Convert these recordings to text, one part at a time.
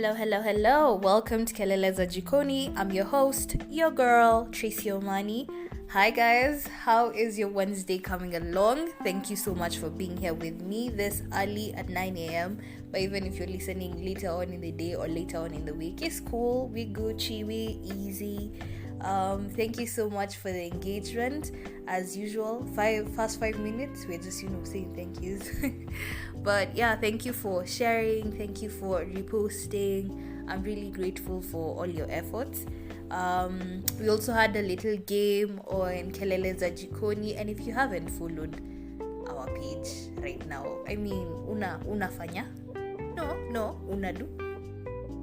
Hello. Welcome to Kelele za Jikoni. I'm your host, your girl, Tracy Omani. Hi guys, how is your Wednesday coming along? Thank you so much for being here with me this early at 9 a.m. But even if you're listening later on in the day or later on in the week, it's cool. We Gucci, we easy. Thank you so much for the engagement. As usual, first 5 minutes, we're just, saying thank yous. But yeah, thank you for sharing. Thank you for reposting. I'm really grateful for all your efforts. We also had a little game on Kelele za Jikoni, and if you haven't followed our page right now, unafanya? No, unadu.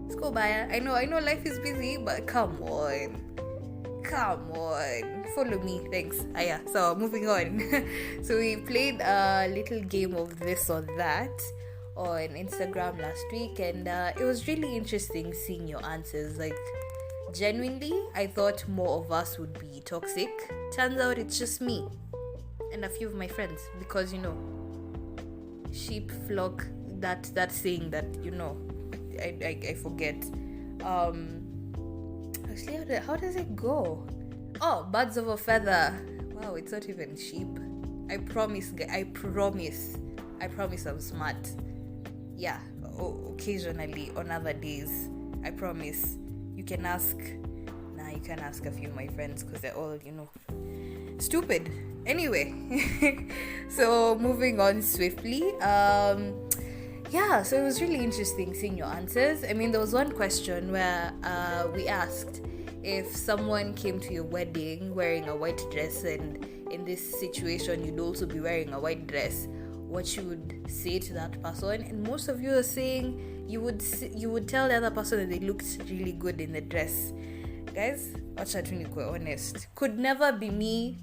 Let's baya. I know life is busy, but come on, follow me, thanks. So moving on. So we played a little game of this or that on Instagram last week, and it was really interesting seeing your answers. Like, genuinely, I thought more of us would be toxic. Turns out it's just me and a few of my friends, because sheep flock, that saying that I forget. Actually, how does it go? Oh, birds of a feather. Wow, it's not even sheep. I promise I'm smart. Yeah, occasionally on other days, I promise. You can ask a few of my friends, because they're all stupid. Anyway, so moving on swiftly. So it was really interesting seeing your answers. There was one question where we asked if someone came to your wedding wearing a white dress, and in this situation you'd also be wearing a white dress, what you would say to that person. And most of you are saying you would tell the other person that they looked really good in the dress. Guys, wacha tu nikwe honest. Could never be me.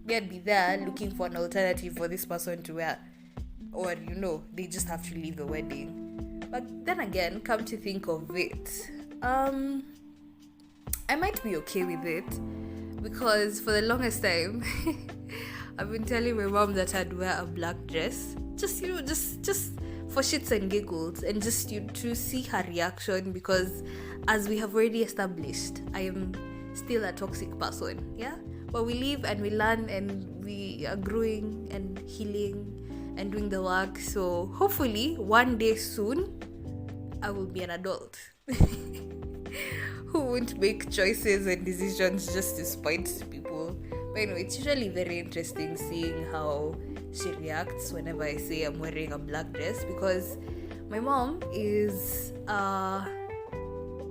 I'd be there looking for an alternative for this person to wear. Or, they just have to leave the wedding. But then again, come to think of it, I might be okay with it, because for the longest time, I've been telling my mom that I'd wear a black dress, just for shits and giggles, and just to see her reaction, because as we have already established, I am still a toxic person, yeah? But we live and we learn, and we are growing and healing and doing the work. So hopefully one day soon I will be an adult who won't make choices and decisions just to spite people. But anyway, it's usually very interesting seeing how she reacts whenever I say I'm wearing a black dress, because my mom is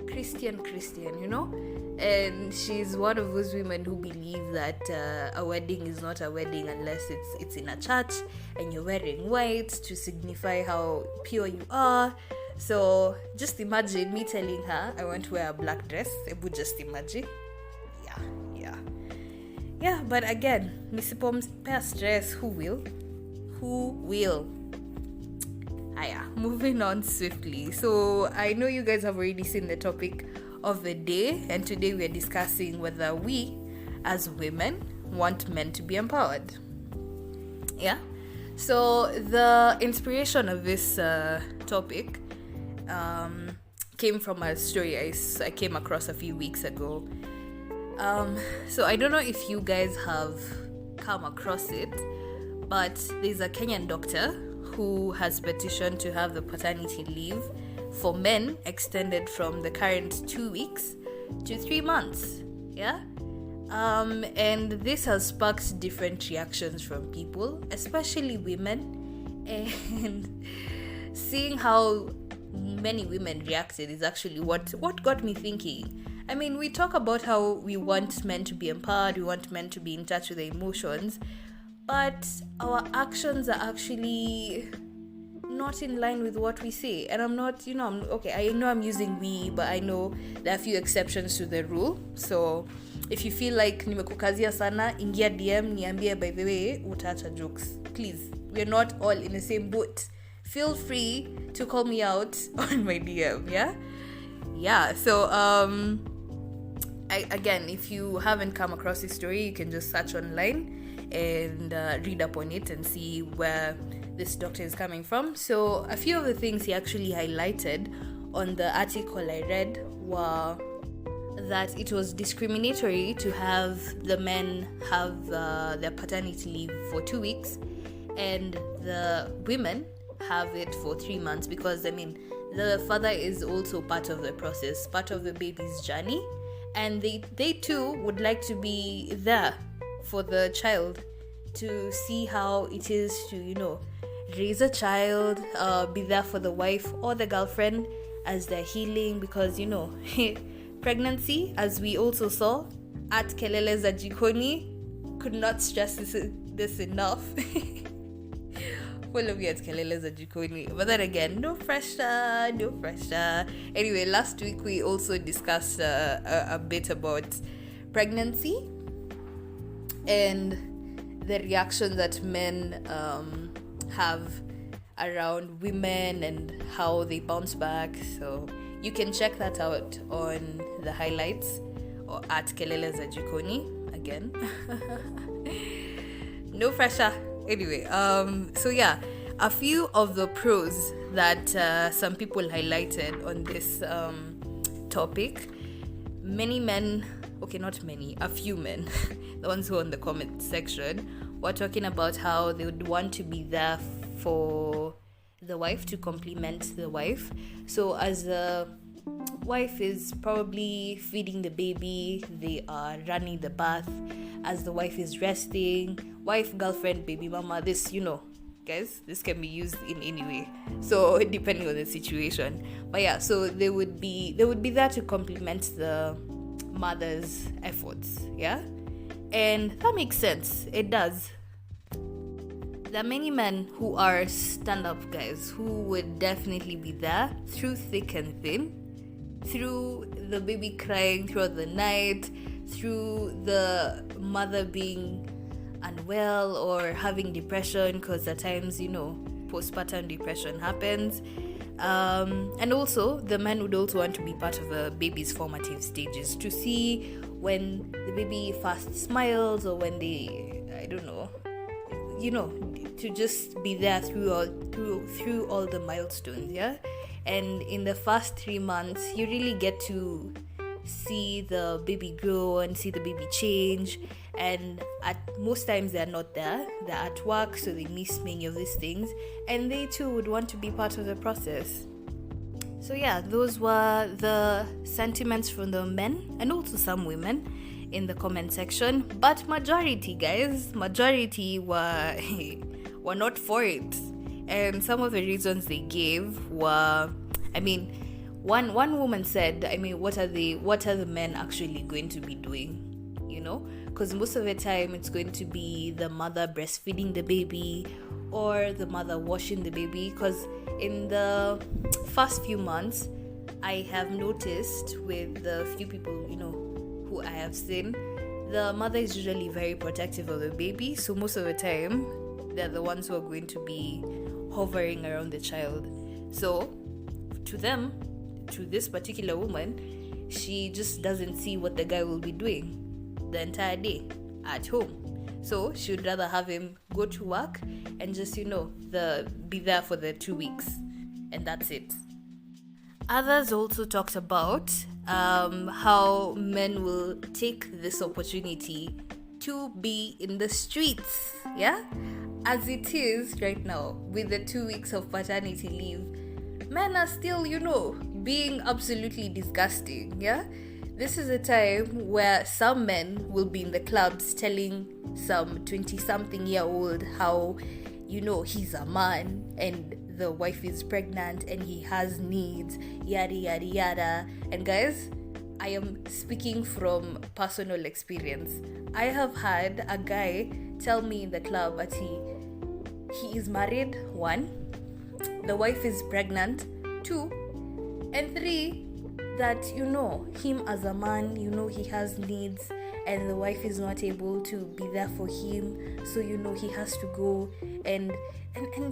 Christian, and she's one of those women who believe that a wedding is not a wedding unless it's in a church and you're wearing white to signify how pure you are. So just imagine me telling her I want to wear a black dress. I would just imagine. Yeah, but again, nisipompa stress, who will? Moving on swiftly. So I know you guys have already seen the topic of the day, and today we are discussing whether we as women want men to be empowered. Yeah, so the inspiration of this topic came from a story I came across a few weeks ago. So I don't know if you guys have come across it, but there's a Kenyan doctor who has petitioned to have the paternity leave for men extended from the current 2 weeks to 3 months. Yeah? And this has sparked different reactions from people, especially women. And seeing how many women reacted is actually what got me thinking. We talk about how we want men to be empowered, we want men to be in touch with their emotions, but our actions are actually not in line with what we say. And I'm not, I know I'm using we, but I know there are a few exceptions to the rule. So if you feel like nimekukazia sana, ingia DM niambie, by the way, utaacha jokes. Please, we're not all in the same boat. Feel free to call me out on my DM, yeah. So again, if you haven't come across this story, you can just search online and read up on it and see where this doctor is coming from. So a few of the things he actually highlighted on the article I read were that it was discriminatory to have the men have their paternity leave for 2 weeks and the women have it for 3 months, because the father is also part of the process, part of the baby's journey, and they too would like to be there for the child, to see how it is to raise a child, be there for the wife or the girlfriend as they're healing, because pregnancy, as we also saw at Kelele za Jikoni, could not stress this enough. Full of you at Kelele za Jikoni, but then again, no pressure. Anyway, last week we also discussed a bit about pregnancy and the reaction that men have around women and how they bounce back. So you can check that out on the highlights or at Kelele za Jikoni again. No pressure. Anyway, so yeah, a few of the pros that some people highlighted on this topic. Many men, okay, not many, a few men, the ones who are in the comment section, were talking about how they would want to be there for the wife, to complement the wife. So as the wife is probably feeding the baby, they are running the bath, as the wife is resting, wife, girlfriend, baby mama, this, guys, this can be used in any way, so depending on the situation. But yeah, so they would be there to complement the mother's efforts, yeah, and that makes sense. It does. There are many men who are stand-up guys who would definitely be there through thick and thin, through the baby crying throughout the night, through the mother being unwell or having depression, because at times postpartum depression happens, and also the man would also want to be part of a baby's formative stages, to see when the baby first smiles, or when they, I don't know, to just be there through all the milestones, yeah. And in the first 3 months, you really get to see the baby grow and see the baby change. And at most times they're not there, they're at work, so they miss many of these things, and they too would want to be part of the process. So yeah, those were the sentiments from the men and also some women in the comment section. But majority were not for it, and some of the reasons they gave were, one woman said, what are the men actually going to be doing? Because most of the time it's going to be the mother breastfeeding the baby or the mother washing the baby. Because in the first few months, I have noticed with the few people who I have seen, the mother is usually very protective of the baby, so most of the time they're the ones who are going to be hovering around the child. So to this particular woman, she just doesn't see what the guy will be doing the entire day at home. So she would rather have him go to work and just be there for the 2 weeks, and that's it. Others also talked about how men will take this opportunity to be in the streets, yeah, as it is right now with the 2 weeks of paternity leave. Men are still being absolutely disgusting, yeah. This is a time where some men will be in the clubs telling some 20-something-year-old how, he's a man and the wife is pregnant and he has needs, yada, yada, yada. And guys, I am speaking from personal experience. I have had a guy tell me in the club that he is married, 1, the wife is pregnant, 2, and 3, that him as a man, he has needs and the wife is not able to be there for him, so he has to go and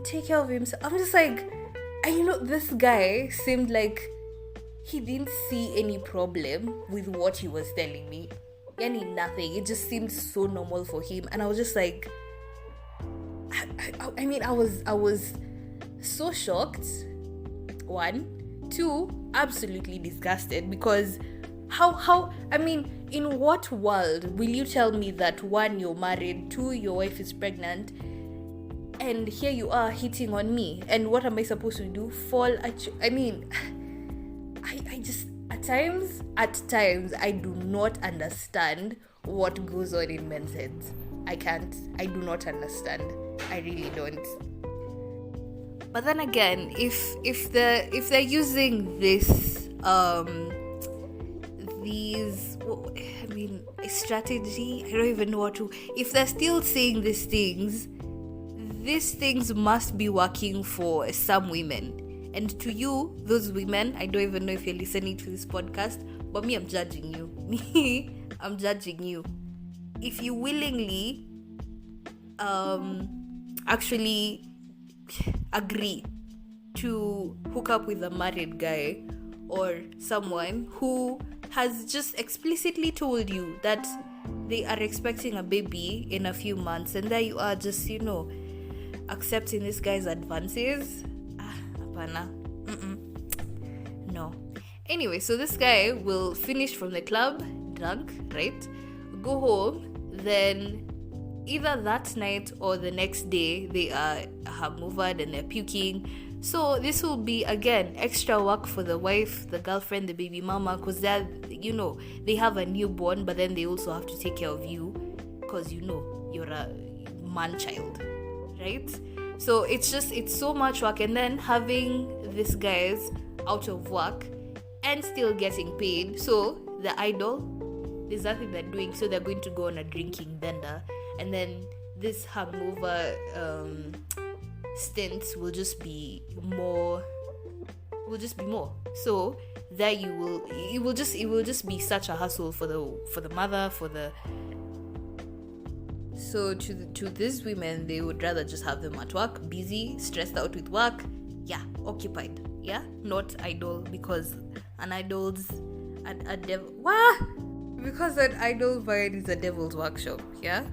take care of himself. I'm just like, this guy seemed like he didn't see any problem with what he was telling me. Nothing. It just seemed so normal for him, and I was just like, I mean, I was so shocked. One, two, absolutely disgusted, because how I mean, in what world will you tell me that one, you're married, two, your wife is pregnant, and here you are hitting on me, and what am I supposed to do? Fall at you? I mean, I just at times I do not understand what goes on in men's heads. I do not understand. I really don't. But then again, if they're using these strategy, I don't even know what to. If they're still saying these things must be working for some women. And to you, those women, I don't even know if you're listening to this podcast, but me, I'm judging you. I'm judging you. If you willingly actually agree to hook up with a married guy or someone who has just explicitly told you that they are expecting a baby in a few months, and there you are just, accepting this guy's advances. Apana. No. Anyway, so this guy will finish from the club drunk, right? Go home, then either that night or the next day they are hungover and they're puking. So this will be, again, extra work for the wife, the girlfriend, the baby mama, because they're, they have a newborn, but then they also have to take care of you because you're a man child, right? So it's so much work, and then having these guys out of work and still getting paid. So the idol, there's nothing they're doing, so they're going to go on a drinking bender, and then this hangover stints will just be more. So there it will just be such a hassle for the mother, for the. So to these women, they would rather just have them at work, busy, stressed out with work, occupied, not idle, because an idol's a devil. What? Because an idol mind is a devil's workshop, and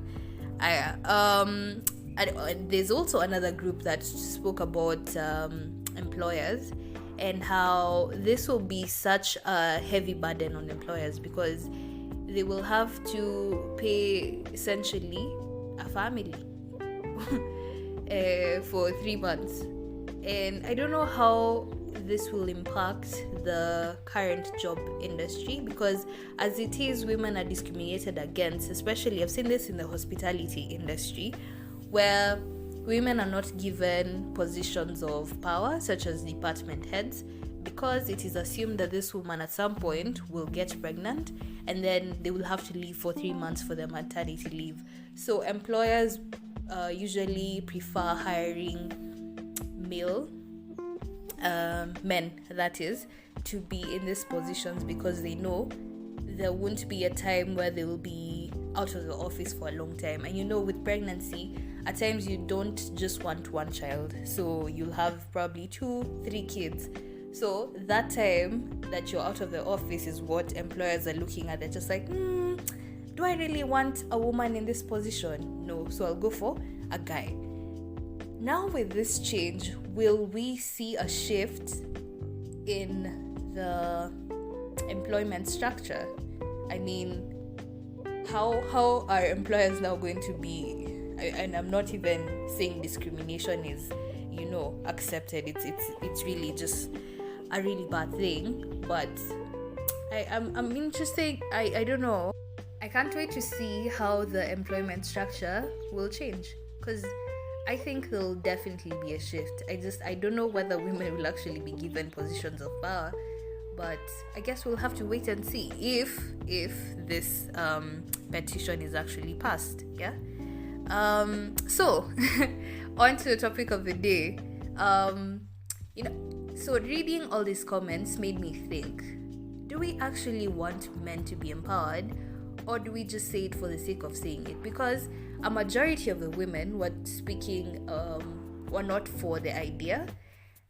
there's also another group that spoke about employers and how this will be such a heavy burden on employers, because they will have to pay essentially a family for 3 months. And I don't know how this will impact the current job industry, because as it is, women are discriminated against. Especially, I've seen this in the hospitality industry, where women are not given positions of power such as department heads, because it is assumed that this woman at some point will get pregnant, and then they will have to leave for 3 months for their maternity leave. So employers usually prefer hiring male men, that is, to be in these positions, because they know there won't be a time where they will be out of the office for a long time. And with pregnancy, at times you don't just want one child, so you'll have probably 2-3 kids. So that time that you're out of the office is what employers are looking at. They're just like, do I really want a woman in this position? No, so I'll go for a guy. Now with this change, will we see a shift in the employment structure? I mean, how are employers now going to be? And I'm not even saying discrimination is, accepted. It's really just a really bad thing. But I'm interested. I don't know. I can't wait to see how the employment structure will change, because I think there'll definitely be a shift. I don't know whether women will actually be given positions of power, but I guess we'll have to wait and see if this petition is actually passed. So on to the topic of the day. So reading all these comments made me think, do we actually want men to be empowered, or do we just say it for the sake of saying it? Because a majority of the women were speaking were not for the idea,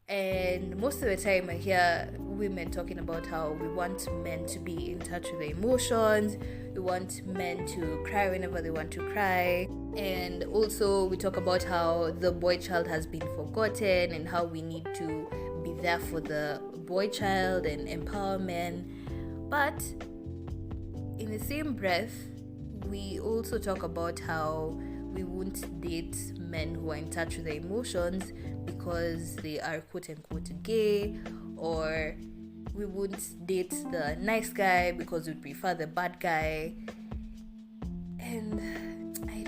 and most of the time I hear women talking about how we want men to be in touch with their emotions, we want men to cry whenever they want to cry. And also we talk about how the boy child has been forgotten and how we need to be there for the boy child and empower men. But in the same breath, we also talk about how we won't date men who are in touch with their emotions because they are quote-unquote gay, or we won't date the nice guy because we prefer the bad guy. And I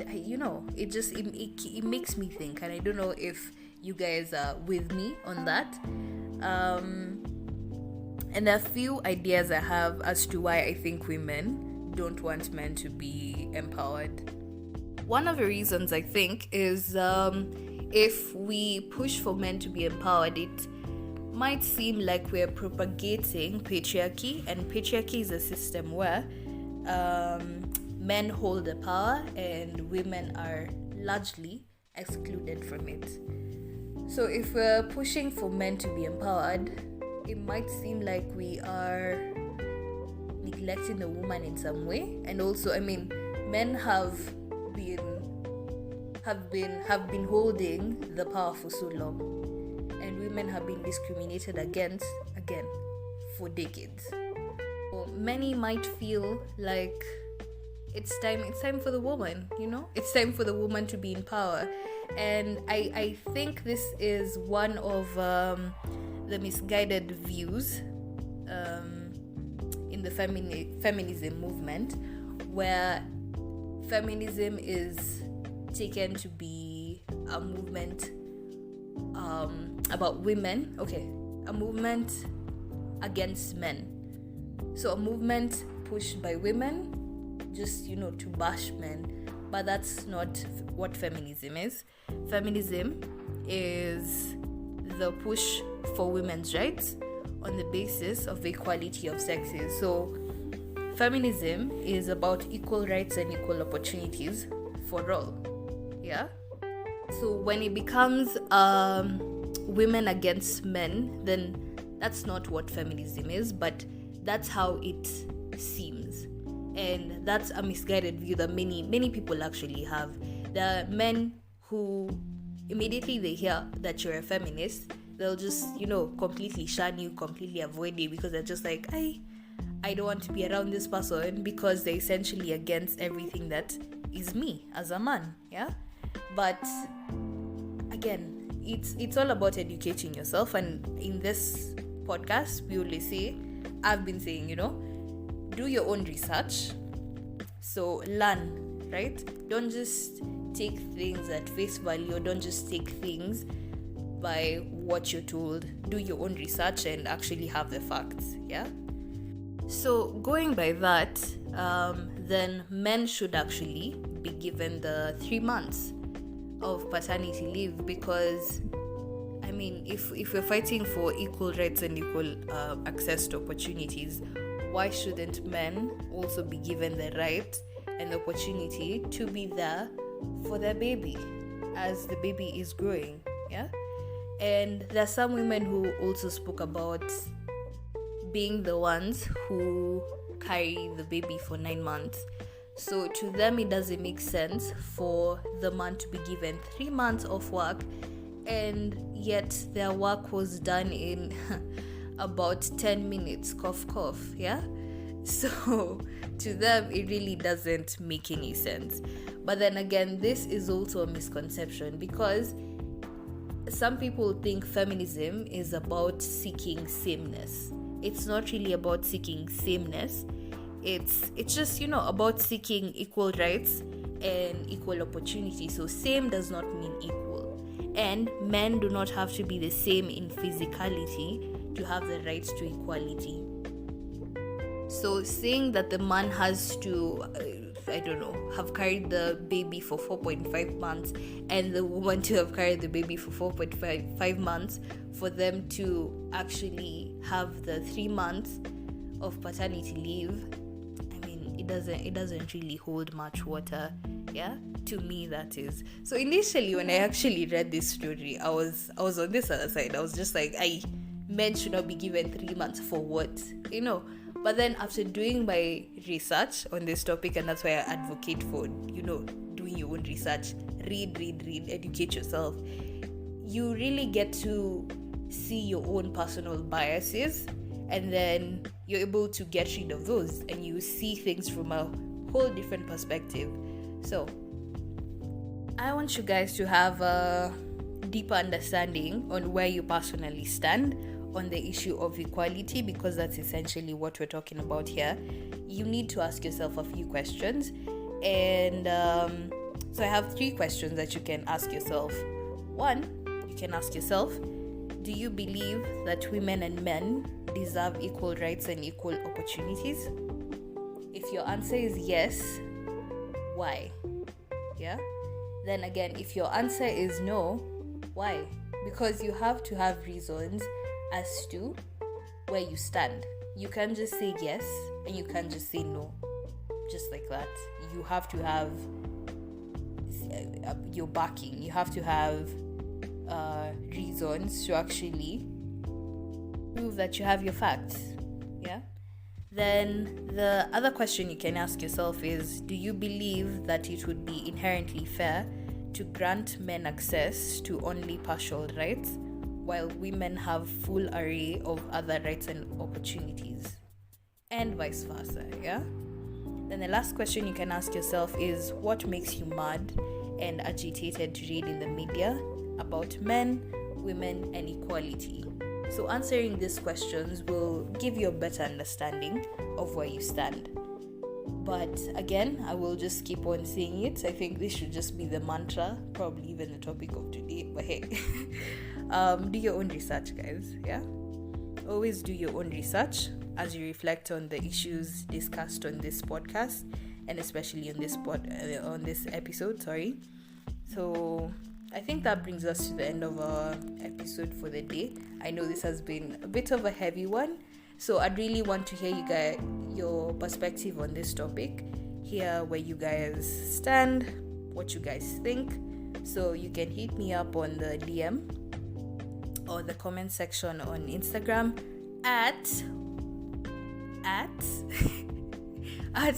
it makes me think, and I don't know if you guys are with me on that. And there are a few ideas I have as to why I think women don't want men to be empowered. One of the reasons I think is if we push for men to be empowered, it might seem like we're propagating patriarchy, and patriarchy is a system where men hold the power and women are largely excluded from it. So if we're pushing for men to be empowered, it might seem like we are neglecting the woman in some way. And also, men have been holding the power for so long, and women have been discriminated against again for decades. Or many might feel like it's time for the woman, it's time for the woman to be in power. And I think this is one of the misguided views in the feminism movement, where feminism is taken to be a movement about women, a movement against men. So a movement pushed by women just, to bash men. But that's not what feminism is. Feminism is the push for women's rights on the basis of equality of sexes. So feminism is about equal rights and equal opportunities for all. Yeah? So when it becomes women against men, then that's not what feminism is, but that's how it seems. And that's a misguided view that many people actually have. There are men who immediately they hear that you're a feminist, they'll just, completely shun you, completely avoid you, because they're just like, I don't want to be around this person because they're essentially against everything that is me as a man. Yeah? But again, it's all about educating yourself. And in this podcast, we always say, I've been saying, do your own research. So learn, right? Don't just take things at face value. Don't just take things by what you're told. Do your own research and actually have the facts. Yeah. So going by that, then men should actually be given the 3 months of paternity leave, because if we're fighting for equal rights and equal access to opportunities, why shouldn't men also be given the right and the opportunity to be there for their baby as the baby is growing? Yeah. And there are some women who also spoke about being the ones who carry the baby for 9 months. So to them, it doesn't make sense for the man to be given 3 months of work, and yet their work was done in about 10 minutes, cough, cough, yeah? So to them, it really doesn't make any sense. But then again, this is also a misconception, because some people think feminism is about seeking sameness. It's not really about seeking sameness. It's just, about seeking equal rights and equal opportunity. So same does not mean equal. And men do not have to be the same in physicality to have the right to equality. So saying that the man has to, have carried the baby for 4.5 months and the woman to have carried the baby for 4.5 months for them to actually have the 3 months of paternity leave, it doesn't really hold much water, yeah, to me, that is. So initially, when I actually read this story, I was on this other side. I was just like, men should not be given 3 months for what, But then after doing my research on this topic, and that's why I advocate for, doing your own research, read, educate yourself, you really get to see your own personal biases, and then you're able to get rid of those, and you see things from a whole different perspective. So I want you guys to have a deeper understanding on where you personally stand on the issue of equality, because that's essentially what we're talking about here. You need to ask yourself a few questions, and so I have 3 questions that you can ask yourself. 1, you can ask yourself, do you believe that women and men deserve equal rights and equal opportunities? If your answer is yes, why? Yeah? Then again, if your answer is no, why? Because you have to have reasons as to where you stand. You can't just say yes and you can't just say no, just like that. You have to have your backing. You have to have reasons to actually prove that you have your facts. Yeah. Then the other question you can ask yourself is, do you believe that it would be inherently fair to grant men access to only partial rights, while women have full array of other rights and opportunities, and vice versa? Yeah. Then the last question you can ask yourself is, what makes you mad and agitated to read in the media about men, women, and equality? So answering these questions will give you a better understanding of where you stand. But again, I will just keep on saying it. I think this should just be the mantra, probably even the topic of today. But hey, do your own research, guys. Yeah, always do your own research as you reflect on the issues discussed on this podcast, and especially on this episode. Sorry. So I think that brings us to the end of our episode for the day. I know this has been a bit of a heavy one, so I'd really want to hear your perspective on this topic, hear where you guys stand, what you guys think. So you can hit me up on the DM or the comment section on Instagram at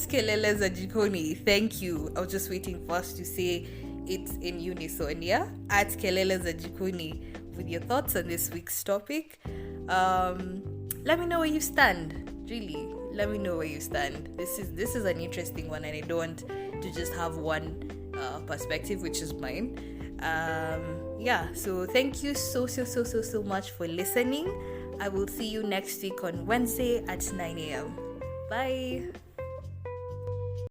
Kelele za Jikoni. Thank you. I was just waiting for us to say it in unison. Yeah, at Kelele za Jikoni with your thoughts on this week's topic. Let me know where you stand. Really, let me know where you stand. This is an interesting one, and I don't want to just have one perspective, which is mine. So thank you so much for listening. I will see you next week on Wednesday at 9 a.m. Bye.